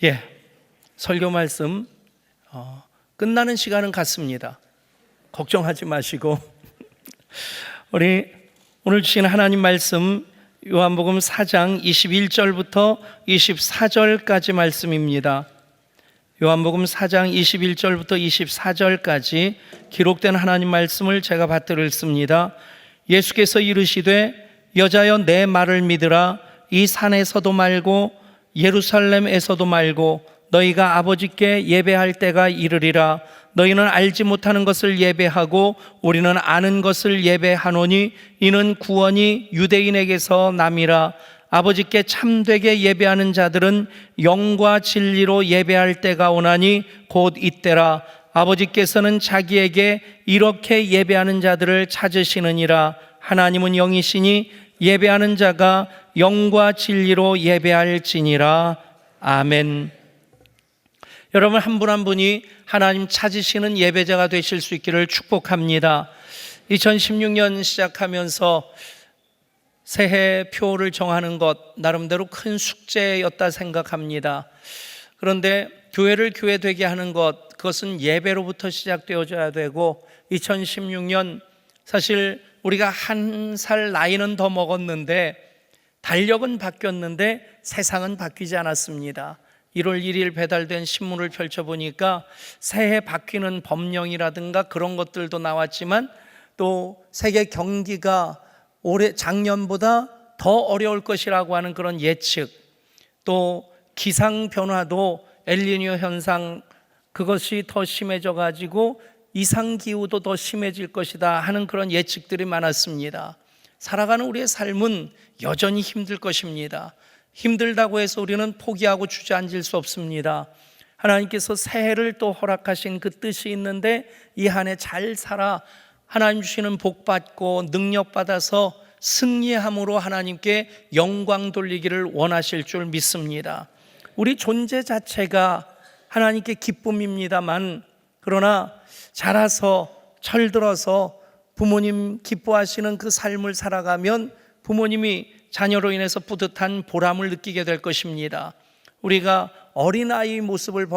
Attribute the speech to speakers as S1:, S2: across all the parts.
S1: 예, 설교 말씀 끝나는 시간은 같습니다. 걱정하지 마시고 우리 오늘 주신 하나님 말씀 요한복음 4장 21절부터 24절까지 말씀입니다. 요한복음 4장 21절부터 24절까지 기록된 하나님 말씀을 제가 받들어 읽습니다. 예수께서 이르시되 여자여 내 말을 믿으라. 이 산에서도 말고 예루살렘에서도 말고 너희가 아버지께 예배할 때가 이르리라. 너희는 알지 못하는 것을 예배하고 우리는 아는 것을 예배하노니 이는 구원이 유대인에게서 남이라. 아버지께 참되게 예배하는 자들은 영과 진리로 예배할 때가 오나니 곧 이때라. 아버지께서는 자기에게 이렇게 예배하는 자들을 찾으시느니라. 하나님은 영이시니 예배하는 자가 영과 진리로 예배할지니라. 아멘. 여러분, 한 분 한 분이 하나님 찾으시는 예배자가 되실 수 있기를 축복합니다. 2016년 시작하면서 새해 표를 정하는 것 나름대로 큰 숙제였다 생각합니다. 그런데 교회를 교회되게 하는 것, 그것은 예배로부터 시작되어져야 되고, 2016년 사실 우리가 한 살 나이는 더 먹었는데 달력은 바뀌었는데 세상은 바뀌지 않았습니다. 1월 1일 배달된 신문을 펼쳐보니까 새해 바뀌는 법령이라든가 그런 것들도 나왔지만 또 세계 경기가 작년보다 더 어려울 것이라고 하는 그런 예측, 또 기상 변화도 엘니뇨 현상, 그것이 더 심해져 가지고 이상기후도 더 심해질 것이다 하는 그런 예측들이 많았습니다. 살아가는 우리의 삶은 여전히 힘들 것입니다. 힘들다고 해서 우리는 포기하고 주저앉을 수 없습니다. 하나님께서 새해를 또 허락하신 그 뜻이 있는데 이 한 해 잘 살아 하나님 주시는 복 받고 능력 받아서 승리함으로 하나님께 영광 돌리기를 원하실 줄 믿습니다. 우리 존재 자체가 하나님께 기쁨입니다만, 그러나 자라서 철들어서 부모님 기뻐하시는 그 삶을 살아가면 부모님이 자녀로 인해서 뿌듯한 보람을 느끼게 될 것입니다. 우리가 어린아이 모습을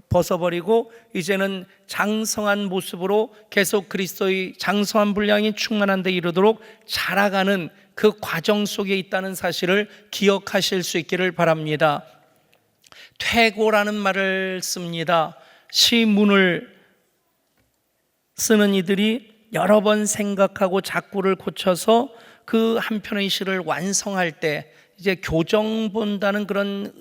S1: 벗어버리고 이제는 장성한 모습으로 계속 그리스도의 장성한 분량이 충만한 데 이르도록 자라가는 그 과정 속에 있다는 사실을 기억하실 수 있기를 바랍니다. 퇴고라는 말을 씁니다. 시문을 쓰는 이들이 여러 번 생각하고 작구를 고쳐서 그 한 편의 시를 완성할 때 이제 교정 본다는 그런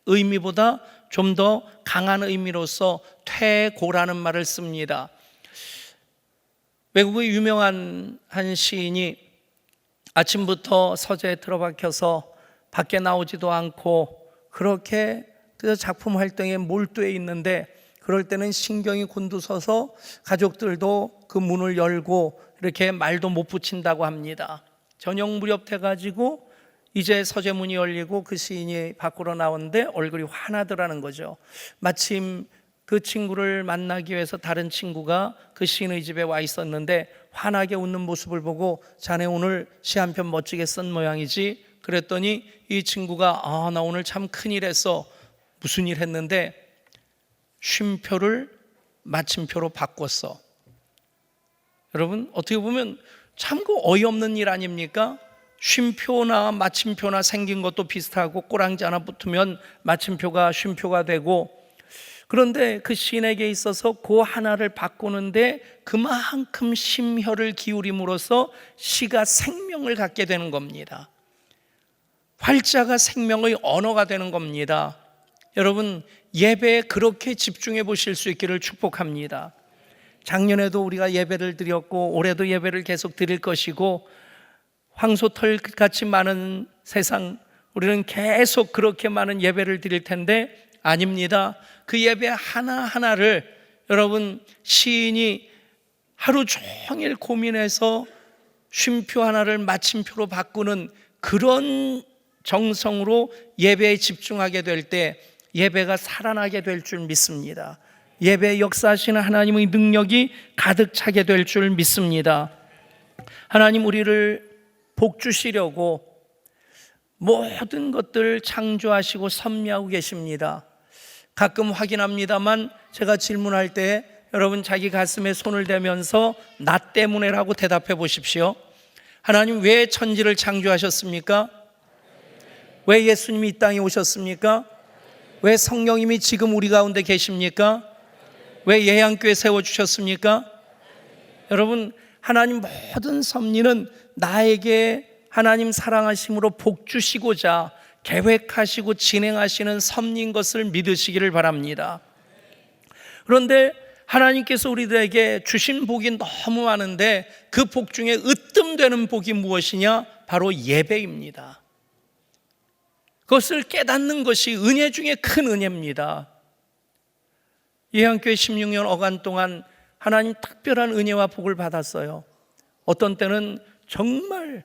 S1: 의미보다 좀 더 강한 의미로서 퇴고라는 말을 씁니다. 외국의 유명한 한 시인이 아침부터 서재에 틀어박혀서 밖에 나오지도 않고 그렇게 그 작품 활동에 몰두해 있는데, 그럴 때는 신경이 곤두서서 가족들도 그 문을 열고 이렇게 말도 못 붙인다고 합니다. 저녁 무렵 돼가지고 이제 서재문이 열리고 그 시인이 밖으로 나오는데 얼굴이 환하더라는 거죠. 마침 그 친구를 만나기 위해서 다른 친구가 그 시인의 집에 와 있었는데 환하게 웃는 모습을 보고 자네 오늘 시 한 편 멋지게 쓴 모양이지? 그랬더니 이 친구가 나 오늘 참 큰일 했어. 무슨 일 했는데 쉼표를 마침표로 바꿨어. 여러분, 어떻게 보면 참 그 어이없는 일 아닙니까? 쉼표나 마침표나 생긴 것도 비슷하고 꼬랑지 하나 붙으면 마침표가 쉼표가 되고, 그런데 그 시인에게 있어서 그 하나를 바꾸는데 그만큼 심혈을 기울임으로써 시가 생명을 갖게 되는 겁니다. 활자가 생명의 언어가 되는 겁니다. 여러분, 예배에 그렇게 집중해 보실 수 있기를 축복합니다. 작년에도 우리가 예배를 드렸고 올해도 예배를 계속 드릴 것이고, 황소털같이 많은 세상, 우리는 계속 그렇게 많은 예배를 드릴 텐데 아닙니다. 그 예배 하나하나를 여러분, 시인이 하루 종일 고민해서 쉼표 하나를 마침표로 바꾸는 그런 정성으로 예배에 집중하게 될 때 예배가 살아나게 될 줄 믿습니다. 예배에 역사하시는 하나님의 능력이 가득 차게 될 줄 믿습니다. 하나님 우리를 복 주시려고 모든 것들 창조하시고 섭리하고 계십니다. 가끔 확인합니다만 제가 질문할 때 여러분 자기 가슴에 손을 대면서 나 때문에라고 대답해 보십시오. 하나님 왜 천지를 창조하셨습니까? 왜 예수님이 이 땅에 오셨습니까? 왜 성령님이 지금 우리 가운데 계십니까? 왜 예양교회 세워주셨습니까? 여러분, 하나님 모든 섭리는 나에게 하나님 사랑하심으로 복 주시고자 계획하시고 진행하시는 섭리인 것을 믿으시기를 바랍니다. 그런데 하나님께서 우리들에게 주신 복이 너무 많은데 그 복 중에 으뜸되는 복이 무엇이냐? 바로 예배입니다. 그것을 깨닫는 것이 은혜 중에 큰 은혜입니다. 예양교회 16년 어간 동안 하나님 특별한 은혜와 복을 받았어요. 어떤 때는 정말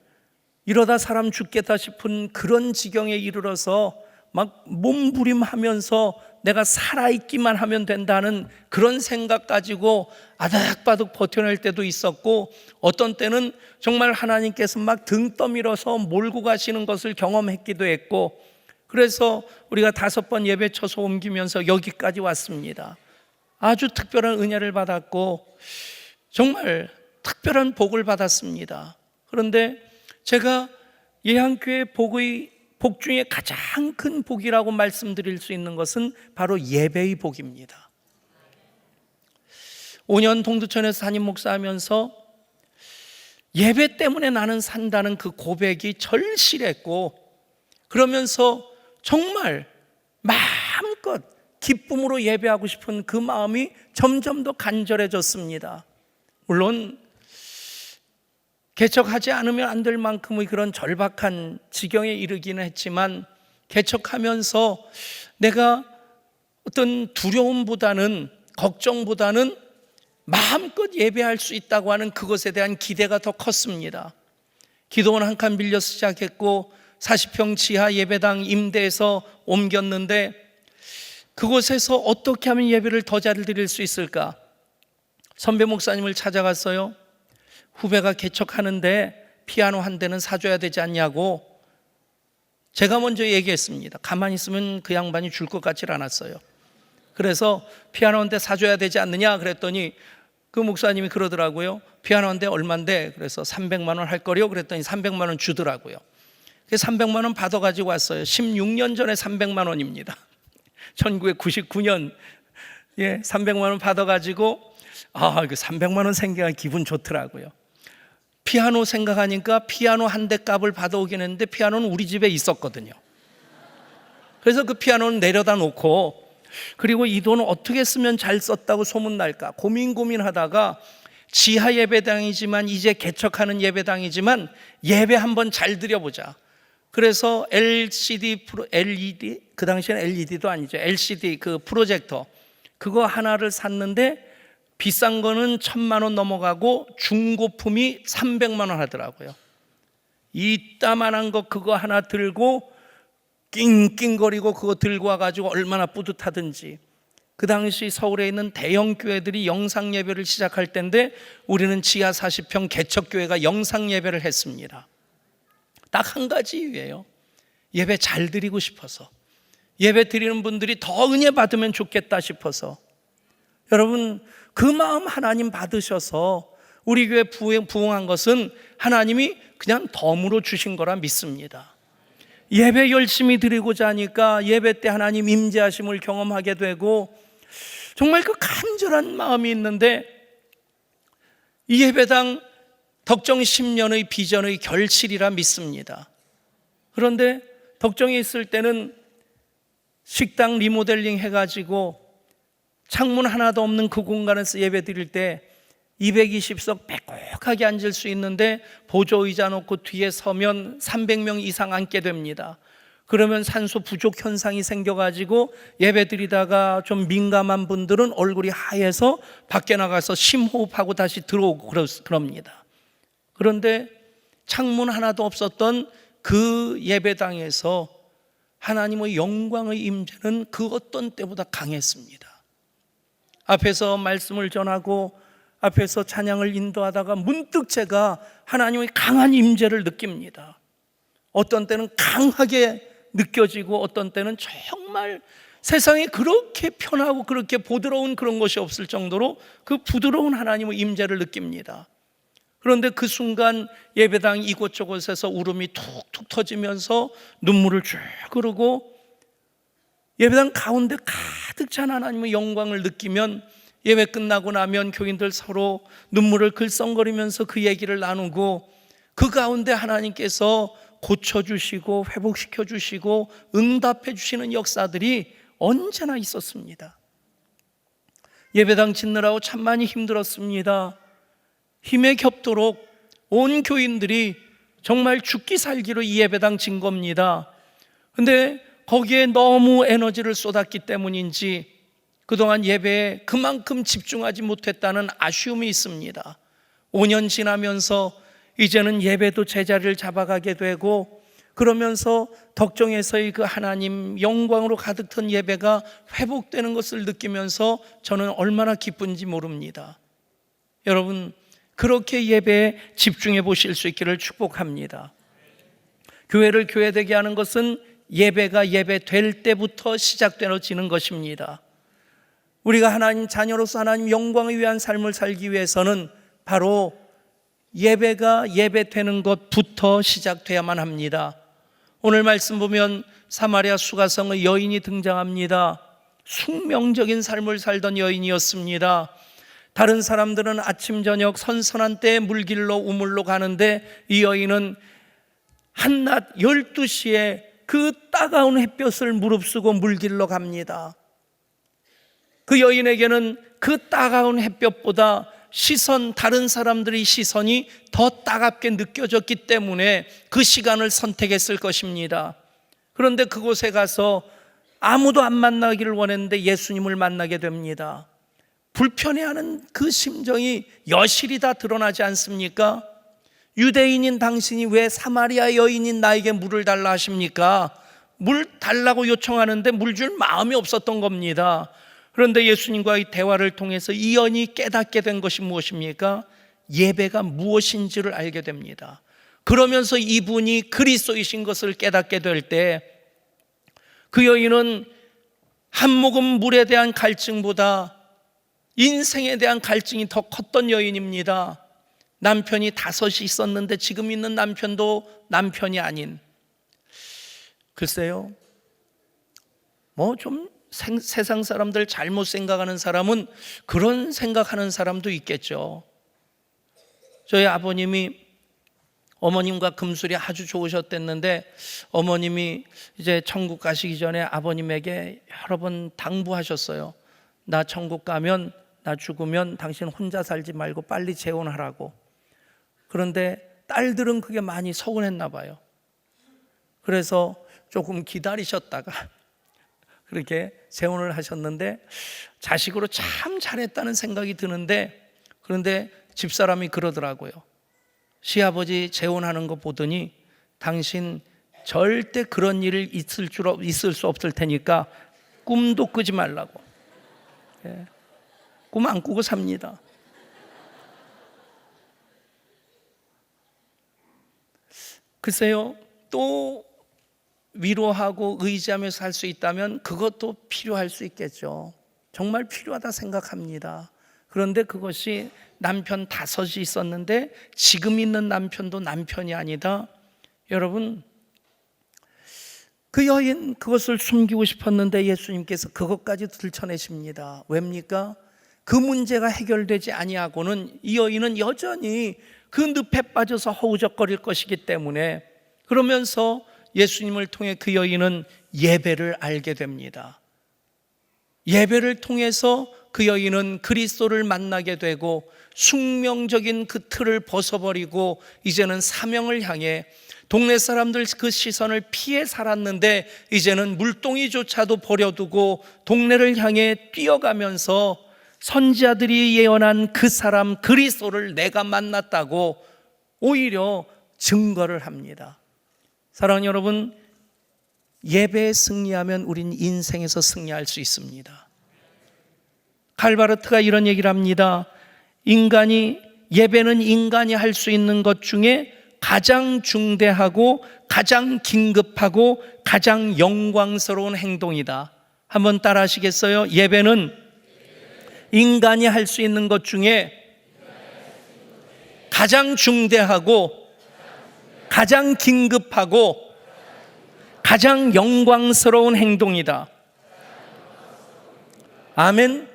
S1: 이러다 사람 죽겠다 싶은 그런 지경에 이르러서 막 몸부림하면서 내가 살아있기만 하면 된다는 그런 생각 가지고 아득바득 버텨낼 때도 있었고, 어떤 때는 정말 하나님께서 막 등 떠밀어서 몰고 가시는 것을 경험했기도 했고, 그래서 우리가 5번 예배 쳐서 옮기면서 여기까지 왔습니다. 아주 특별한 은혜를 받았고 정말 특별한 복을 받았습니다. 그런데 제가 예양교회 복 중에 가장 큰 복이라고 말씀드릴 수 있는 것은 바로 예배의 복입니다. 5년 동두천에서 담임 목사하면서 예배 때문에 나는 산다는 그 고백이 절실했고, 그러면서 정말 마음껏 기쁨으로 예배하고 싶은 그 마음이 점점 더 간절해졌습니다. 물론 개척하지 않으면 안 될 만큼의 그런 절박한 지경에 이르기는 했지만, 개척하면서 내가 어떤 두려움보다는 걱정보다는 마음껏 예배할 수 있다고 하는 그것에 대한 기대가 더 컸습니다. 기도원 한 칸 빌려 시작했고 40평 지하 예배당 임대해서 옮겼는데, 그곳에서 어떻게 하면 예배를 더 잘 드릴 수 있을까? 선배 목사님을 찾아갔어요. 후배가 개척하는데 피아노 한 대는 사줘야 되지 않냐고 제가 먼저 얘기했습니다. 가만히 있으면 그 양반이 줄 것 같질 않았어요. 그래서 피아노 한 대 사줘야 되지 않느냐 그랬더니 그 목사님이 그러더라고요. 피아노 한 대 얼만데? 그래서 300만 원 할 거요? 그랬더니 300만 원 주더라고요. 그래서 300만 원 받아가지고 왔어요. 16년 전에 300만 원입니다. 1999년 300만 원 받아가지고 그 300만 원 생겨가 기분 좋더라고요. 피아노 생각하니까 피아노 한 대 값을 받아오긴 했는데 피아노는 우리 집에 있었거든요. 그래서 그 피아노는 내려다 놓고, 그리고 이 돈을 어떻게 쓰면 잘 썼다고 소문날까 고민하다가 지하 예배당이지만 이제 개척하는 예배당이지만 예배 한번 잘 드려보자. 그래서 LED 그 당시에는 LED도 아니죠. LCD 그 프로젝터 그거 하나를 샀는데 비싼 거는 1,000만 원 넘어가고 중고품이 300만 원 하더라고요. 이따만한 거 그거 하나 들고 낑낑거리고 그거 들고 와가지고 얼마나 뿌듯하든지. 그 당시 서울에 있는 대형 교회들이 영상 예배를 시작할 때인데 우리는 지하 40평 개척교회가 영상 예배를 했습니다. 딱 한 가지 이유예요. 예배 잘 드리고 싶어서, 예배 드리는 분들이 더 은혜 받으면 좋겠다 싶어서. 여러분, 그 마음 하나님 받으셔서 우리 교회 부흥한 것은 하나님이 그냥 덤으로 주신 거라 믿습니다. 예배 열심히 드리고자 하니까 예배 때 하나님 임재하심을 경험하게 되고 정말 그 간절한 마음이 있는데, 이 예배당 덕정 10년의 비전의 결실이라 믿습니다. 그런데 덕정에 있을 때는 식당 리모델링 해가지고 창문 하나도 없는 그 공간에서 예배 드릴 때 220석 빼곡하게 앉을 수 있는데 보조의자 놓고 뒤에 서면 300명 이상 앉게 됩니다. 그러면 산소 부족 현상이 생겨가지고 예배 드리다가 좀 민감한 분들은 얼굴이 하얘서 밖에 나가서 심호흡하고 다시 들어오고 그럽니다. 그런데 창문 하나도 없었던 그 예배당에서 하나님의 영광의 임재는 그 어떤 때보다 강했습니다. 앞에서 말씀을 전하고 앞에서 찬양을 인도하다가 문득 제가 하나님의 강한 임재를 느낍니다. 어떤 때는 강하게 느껴지고 어떤 때는 정말 세상에 그렇게 편하고 그렇게 부드러운 그런 것이 없을 정도로 그 부드러운 하나님의 임재를 느낍니다. 그런데 그 순간 예배당 이곳저곳에서 울음이 툭툭 터지면서 눈물을 쭉 흐르고 예배당 가운데 가득 찬 하나님의 영광을 느끼면 예배 끝나고 나면 교인들 서로 눈물을 글썽거리면서 그 얘기를 나누고 그 가운데 하나님께서 고쳐주시고 회복시켜주시고 응답해 주시는 역사들이 언제나 있었습니다. 예배당 짓느라고 참 많이 힘들었습니다. 힘에 겹도록 온 교인들이 정말 죽기 살기로 이 예배당 진 겁니다. 근데 거기에 너무 에너지를 쏟았기 때문인지 그동안 예배에 그만큼 집중하지 못했다는 아쉬움이 있습니다. 5년 지나면서 이제는 예배도 제자리를 잡아가게 되고 그러면서 덕정에서의 그 하나님 영광으로 가득 찬 예배가 회복되는 것을 느끼면서 저는 얼마나 기쁜지 모릅니다. 여러분, 그렇게 예배에 집중해 보실 수 있기를 축복합니다. 교회를 교회되게 하는 것은 예배가 예배될 때부터 시작되어지는 것입니다. 우리가 하나님 자녀로서 하나님 영광을 위한 삶을 살기 위해서는 바로 예배가 예배되는 것부터 시작돼야만 합니다. 오늘 말씀 보면 사마리아 수가성의 여인이 등장합니다. 숙명적인 삶을 살던 여인이었습니다. 다른 사람들은 아침 저녁 선선한 때에 물길로 우물로 가는데 이 여인은 한낮 12시에 그 따가운 햇볕을 무릅쓰고 물길로 갑니다. 그 여인에게는 그 따가운 햇볕보다 다른 사람들의 시선이 더 따갑게 느껴졌기 때문에 그 시간을 선택했을 것입니다. 그런데 그곳에 가서 아무도 안 만나기를 원했는데 예수님을 만나게 됩니다. 불편해하는 그 심정이 여실히 다 드러나지 않습니까? 유대인인 당신이 왜 사마리아 여인인 나에게 물을 달라 하십니까? 물 달라고 요청하는데 물 줄 마음이 없었던 겁니다. 그런데 예수님과의 대화를 통해서 이 여인이 깨닫게 된 것이 무엇입니까? 예배가 무엇인지를 알게 됩니다. 그러면서 이분이 그리스도이신 것을 깨닫게 될 때 그 여인은 한 모금 물에 대한 갈증보다 인생에 대한 갈증이 더 컸던 여인입니다. 남편이 5이 있었는데 지금 있는 남편도 남편이 아닌, 글쎄요, 좀 세상 사람들 잘못 생각하는 사람은 그런 생각하는 사람도 있겠죠. 저희 아버님이 어머님과 금술이 아주 좋으셨댔는데 어머님이 이제 천국 가시기 전에 아버님에게 여러 번 당부하셨어요. 나 천국 가면, 나 죽으면 당신 혼자 살지 말고 빨리 재혼하라고. 그런데 딸들은 그게 많이 서운했나 봐요. 그래서 조금 기다리셨다가 그렇게 재혼을 하셨는데 자식으로 참 잘했다는 생각이 드는데, 그런데 집사람이 그러더라고요. 시아버지 재혼하는 거 보더니 당신 절대 그런 일을 있을 수 없을 테니까 꿈도 꾸지 말라고. 꿈 안 꾸고 삽니다. 글쎄요, 또 위로하고 의지하며 살 수 있다면 그것도 필요할 수 있겠죠. 정말 필요하다 생각합니다. 그런데 그것이 남편 5이 있었는데 지금 있는 남편도 남편이 아니다. 여러분, 그 여인 그것을 숨기고 싶었는데 예수님께서 그것까지 들춰내십니다. 왜입니까? 그 문제가 해결되지 아니하고는 이 여인은 여전히 그 늪에 빠져서 허우적거릴 것이기 때문에, 그러면서 예수님을 통해 그 여인은 예배를 알게 됩니다. 예배를 통해서 그 여인은 그리스도를 만나게 되고 숙명적인 그 틀을 벗어버리고 이제는 사명을 향해, 동네 사람들 그 시선을 피해 살았는데 이제는 물동이조차도 버려두고 동네를 향해 뛰어가면서 선지자들이 예언한 그 사람 그리스도를 내가 만났다고 오히려 증거를 합니다. 사랑하는 여러분, 예배에 승리하면 우린 인생에서 승리할 수 있습니다. 칼바르트가 이런 얘기를 합니다. 예배는 인간이 할 수 있는 것 중에 가장 중대하고 가장 긴급하고 가장 영광스러운 행동이다. 한번 따라 하시겠어요? 예배는 인간이 할 수 있는 것 중에 가장 중대하고 가장 긴급하고 가장 영광스러운 행동이다. 아멘.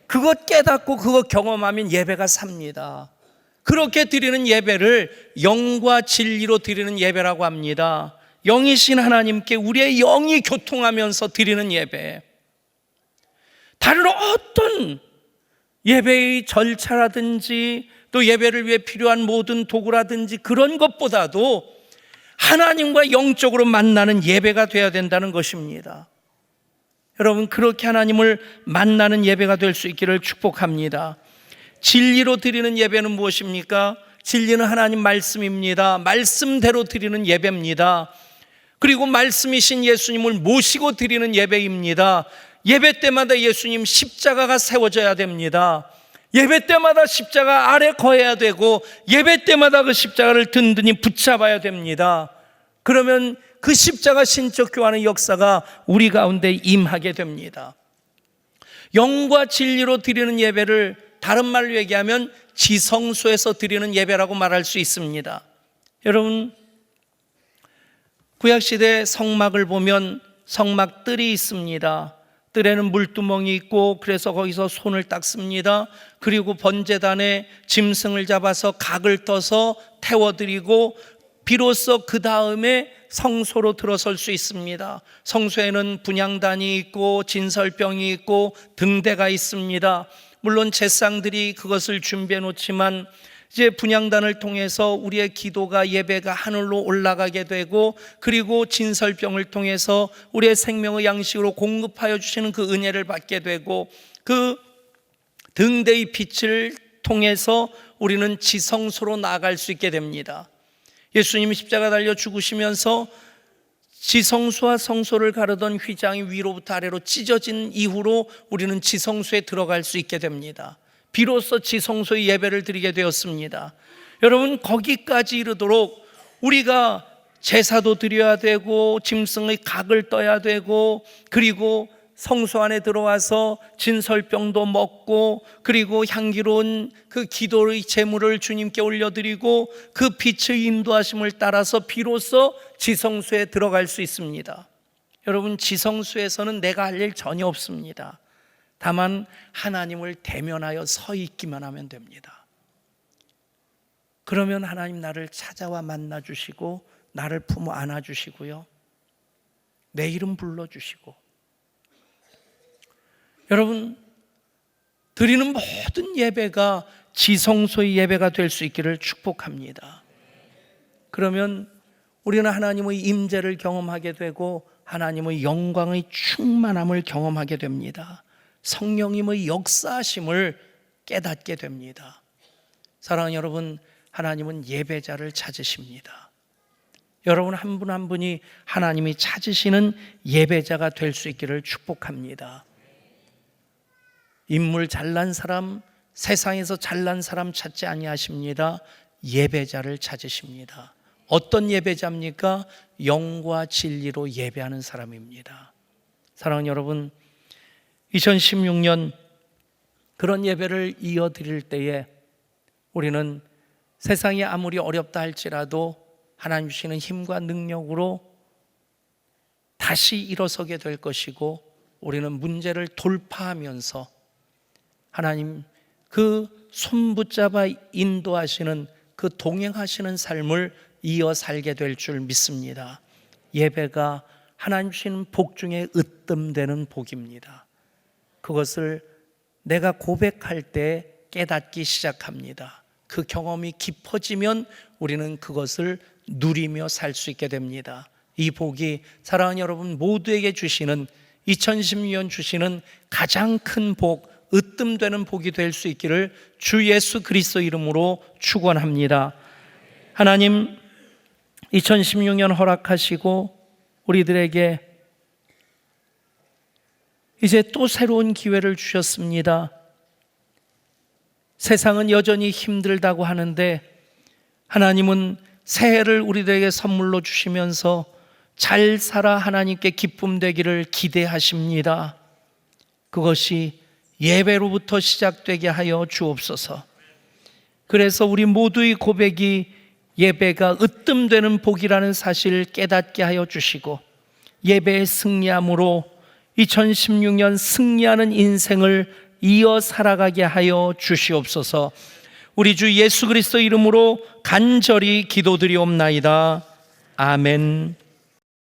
S1: 그것 깨닫고 그것 경험하면 예배가 삽니다. 그렇게 드리는 예배를 영과 진리로 드리는 예배라고 합니다. 영이신 하나님께 우리의 영이 교통하면서 드리는 예배, 다른 어떤 예배의 절차라든지 또 예배를 위해 필요한 모든 도구라든지 그런 것보다도 하나님과 영적으로 만나는 예배가 되어야 된다는 것입니다. 여러분, 그렇게 하나님을 만나는 예배가 될 수 있기를 축복합니다. 진리로 드리는 예배는 무엇입니까? 진리는 하나님 말씀입니다. 말씀대로 드리는 예배입니다. 그리고 말씀이신 예수님을 모시고 드리는 예배입니다. 예배 때마다 예수님 십자가가 세워져야 됩니다. 예배 때마다 십자가 아래 거해야 되고 예배 때마다 그 십자가를 든든히 붙잡아야 됩니다. 그러면 그 십자가 신적 교환의 역사가 우리 가운데 임하게 됩니다. 영과 진리로 드리는 예배를 다른 말로 얘기하면 지성소에서 드리는 예배라고 말할 수 있습니다. 여러분, 구약시대 성막을 보면 성막 뜰이 있습니다. 뜰에는 물두멍이 있고 그래서 거기서 손을 닦습니다. 그리고 번제단에 짐승을 잡아서 각을 떠서 태워드리고 비로소 그 다음에 성소로 들어설 수 있습니다. 성소에는 분향단이 있고 진설병이 있고 등대가 있습니다. 물론 제사장들이 그것을 준비해 놓지만 이제 분향단을 통해서 우리의 기도가 예배가 하늘로 올라가게 되고 그리고 진설병을 통해서 우리의 생명의 양식으로 공급하여 주시는 그 은혜를 받게 되고 그 등대의 빛을 통해서 우리는 지성소로 나아갈 수 있게 됩니다. 예수님이 십자가 달려 죽으시면서 지성소와 성소를 가르던 휘장이 위로부터 아래로 찢어진 이후로 우리는 지성소에 들어갈 수 있게 됩니다. 비로소 지성소의 예배를 드리게 되었습니다. 여러분, 거기까지 이르도록 우리가 제사도 드려야 되고 짐승의 각을 떠야 되고 그리고 성소 안에 들어와서 진설병도 먹고 그리고 향기로운 그 기도의 제물을 주님께 올려드리고 그 빛의 인도하심을 따라서 비로소 지성소에 들어갈 수 있습니다. 여러분, 지성소에서는 내가 할 일 전혀 없습니다. 다만 하나님을 대면하여 서 있기만 하면 됩니다. 그러면 하나님 나를 찾아와 만나 주시고 나를 품어 안아 주시고요, 내 이름 불러 주시고, 여러분, 드리는 모든 예배가 지성소의 예배가 될 수 있기를 축복합니다. 그러면 우리는 하나님의 임재를 경험하게 되고 하나님의 영광의 충만함을 경험하게 됩니다. 성령님의 역사하심을 깨닫게 됩니다. 사랑하는 여러분, 하나님은 예배자를 찾으십니다. 여러분 한 분 한 분이 하나님이 찾으시는 예배자가 될 수 있기를 축복합니다. 인물 잘난 사람, 세상에서 잘난 사람 찾지 아니하십니다. 예배자를 찾으십니다. 어떤 예배자입니까? 영과 진리로 예배하는 사람입니다. 사랑하는 여러분, 2016년 그런 예배를 이어드릴 때에 우리는 세상이 아무리 어렵다 할지라도 하나님 주시는 힘과 능력으로 다시 일어서게 될 것이고 우리는 문제를 돌파하면서 하나님 그 손 붙잡아 인도하시는 그 동행하시는 삶을 이어 살게 될 줄 믿습니다. 예배가 하나님 주시는 복 중에 으뜸되는 복입니다. 그것을 내가 고백할 때 깨닫기 시작합니다. 그 경험이 깊어지면 우리는 그것을 누리며 살 수 있게 됩니다. 이 복이 사랑하는 여러분 모두에게 주시는 2016년 주시는 가장 큰 복, 으뜸되는 복이 될 수 있기를 주 예수 그리스도 이름으로 축원합니다. 하나님, 2016년 허락하시고 우리들에게 이제 또 새로운 기회를 주셨습니다. 세상은 여전히 힘들다고 하는데 하나님은 새해를 우리들에게 선물로 주시면서 잘 살아 하나님께 기쁨 되기를 기대하십니다. 그것이 예배로부터 시작되게 하여 주옵소서. 그래서 우리 모두의 고백이 예배가 으뜸되는 복이라는 사실을 깨닫게 하여 주시고, 예배의 승리함으로 2016년 승리하는 인생을 이어 살아가게 하여 주시옵소서. 우리 주 예수 그리스도 이름으로 간절히 기도드리옵나이다. 아멘.